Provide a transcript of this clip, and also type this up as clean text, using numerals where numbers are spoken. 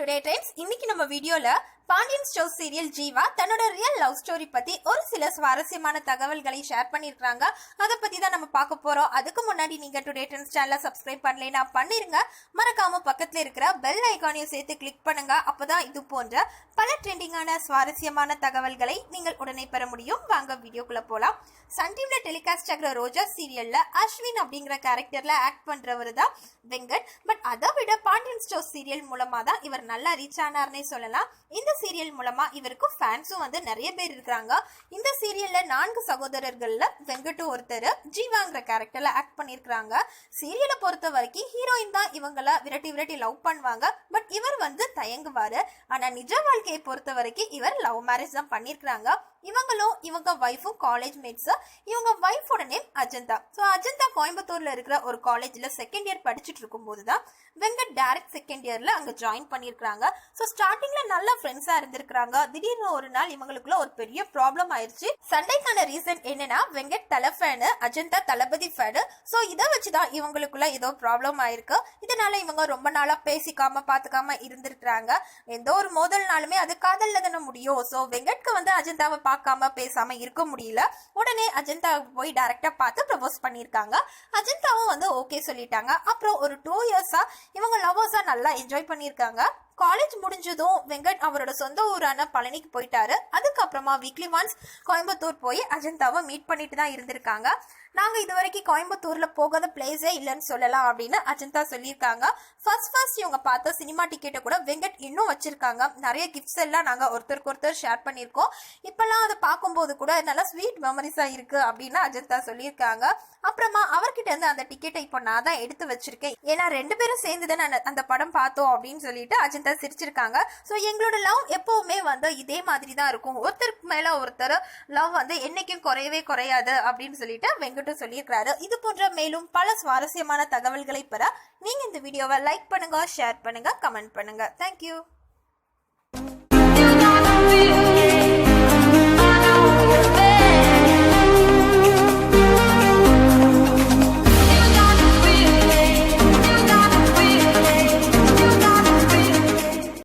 Today trends. இன்னைக்கு நம்ம வீடியோல பாண்டியன் ஸ்டோர் சீரியல் ஜீவா தன்னோட ரியல் லவ் ஸ்டோரி பத்தி ஒரு சில சுவாரஸ்யமான தகவல்களை ஷேர் பண்ணிருக்காங்க. அதை பத்தி தான் நம்ம பார்க்க போறோம். அதுக்கு முன்னாடி நீங்க டுடே ட்ரெண்ட்ஸ் சேனலை சப்ஸ்கிரைப் பண்ணலைன்னா பண்ணிருங்க. மறக்காம பக்கத்துல இருக்கிற பெல் ஐகானையும் சேர்த்து கிளிக் பண்ணுங்க. அப்பதான் இது போன்ற பல ட்ரெண்டிங்கான சுவாரஸ்யமான தகவல்களை நீங்கள் உடனே பெற முடியும். வாங்க வீடியோக்குள்ள போலாம். சன் டிவில டெலிகாஸ்ட் ஆகிற ரோஜா சீரியல்ல அஸ்வின் அப்படிங்கிற கேரக்டர்ல ஆக்ட் பண்றவர் தான் வெங்கட். பட் அதை விட பாண்டியன் ஸ்டோர் சீரியல் மூலமா தான் இவர் நல்லா ரீச் ஆனார்னே சொல்லலாம். இந்த சீரியல் மூலமா இவருக்கு ஃபேன்ஸும் வந்து நிறைய பேர் இருக்காங்க. இந்த சீரியல்ல 4 சகோதரர்கள்ல வெங்கட் ஒருத்தர் ஜீவாங்கிற கேரக்டர்ல ஆக்ட் பண்ணிருக்காங்க. சீரியலை பொறுத்த வரைக்கும் ஹீரோயின் தான் இவங்கள விரட்டி லவ் பண்ணுவாங்க. பட் இவர் வந்து தயங்குவாரு. ஆனா நிஜ வாழ்க்கையை பொறுத்த வரைக்கும் இவர் லவ் மேரேஜ் தான் பண்ணிருக்காங்க. இவங்களும் இவங்க வைஃபும் காலேஜ் மேட்ஸ். இவங்க வைஃபோட நேம் அஜந்தா. ஸோ அஜந்தா கோயம்புத்தூர்ல இருக்கிற ஒரு காலேஜ்ல செகண்ட் இயர் படிச்சுட்டு இருக்கும் போதுதான் வெங்கட் டைரக்ட் செகண்ட் இயர்ல அங்க ஜாயின் பண்ணிருக்காங்க. ஸோ ஸ்டார்டிங்ல நல்ல ஃப்ரெண்ட்ஸா இருந்திருக்காங்க. திடீர்னு ஒரு நாள் இவங்களுக்குள்ள ஒரு பெரிய ப்ராப்ளம் ஆயிடுச்சு. சண்டைக்கான ரீசன் என்னன்னா வெங்கட் தலை ஃபேனு, அஜந்தா தளபதி ஃபேனு. ஸோ இதை வச்சுதான் இவங்களுக்குள்ள ஏதோ ப்ராப்ளம் ஆயிருக்கு. இதனால இவங்க ரொம்ப நாளா பேசிக்காம பாத்துக்காம இருந்திருக்காங்க. எந்த ஒரு மோதல்னாலுமே அது காதல்ல தானே முடியும். ஸோ வெங்கட்க்கு வந்து அஜந்தாவை பார்க்காம பேசாம இருக்க முடியல. உடனே அஜந்தா போய் டைரக்டா பார்த்து ப்ரப்போஸ் பண்ணிருக்காங்க. அஜந்தாவும் வந்து ஓகே சொல்லிட்டாங்க. அப்புறம் ஒரு 2 இயர்ஸா இவங்க லவ்வர்ஸா நல்லா என்ஜாய் பண்ணிருக்காங்க. காலேஜ் முடிஞ்சதும் வெங்கட் அவரோட சொந்த ஊரான பழனிக்கு போயிட்டாரு. அதுக்கப்புறமா வீக்லி ஒன்ஸ் கோயம்புத்தூர் போய் அஜந்தாவை மீட் பண்ணிட்டு தான் இருந்திருக்காங்க. நாங்க இது வரைக்கும் கோயம்புத்தூர்ல போகாத பிளேஸே இல்லைன்னு சொல்லலாம் அப்படின்னு அஜந்தா சொல்லியிருக்காங்க. ஃபர்ஸ்ட் இவங்க பார்த்த சினிமா டிக்கெட்டை கூட வெங்கட் இன்னும் வச்சிருக்காங்க. நிறைய கிஃப்ட்ஸ் எல்லாம் நாங்க ஒருத்தருக்கு ஒருத்தர் ஷேர் பண்ணியிருக்கோம். இப்பெல்லாம் அதை பார்க்கும்போது கூட நல்லா ஸ்வீட் மெமரிஸா இருக்கு அப்படின்னு அஜந்தா சொல்லியிருக்காங்க. அப்புறமா அவர்கிட்ட இருந்து அந்த டிக்கெட்டை இப்போ நான் தான் எடுத்து வச்சிருக்கேன். ஏன்னா 2 பேரும் சேர்ந்து தான் அந்த படம் பார்த்தோம் அப்படின்னு சொல்லிட்டு அஜந்தா சிரிச்சிருக்காங்க. சோ எங்களோட லவ் எப்பவுமே வந்து இதே மாதிரி தான் இருக்கும். ஒருத்தருக்கு மேல ஒருத்தர் லவ் வந்து என்னைக்கும் குறையவே குறையாது அப்படின்னு சொல்லிட்டு வெங்கட் சொல்லியிருக்காரு. இது போன்ற மேலும் பல சுவாரஸ்யமான தகவல்களை பெற நீங்க இந்த வீடியோவை லைக் பண்ணுங்க, ஷேர் பண்ணுங்க, கமெண்ட் பண்ணுங்க. தேங்க்யூ.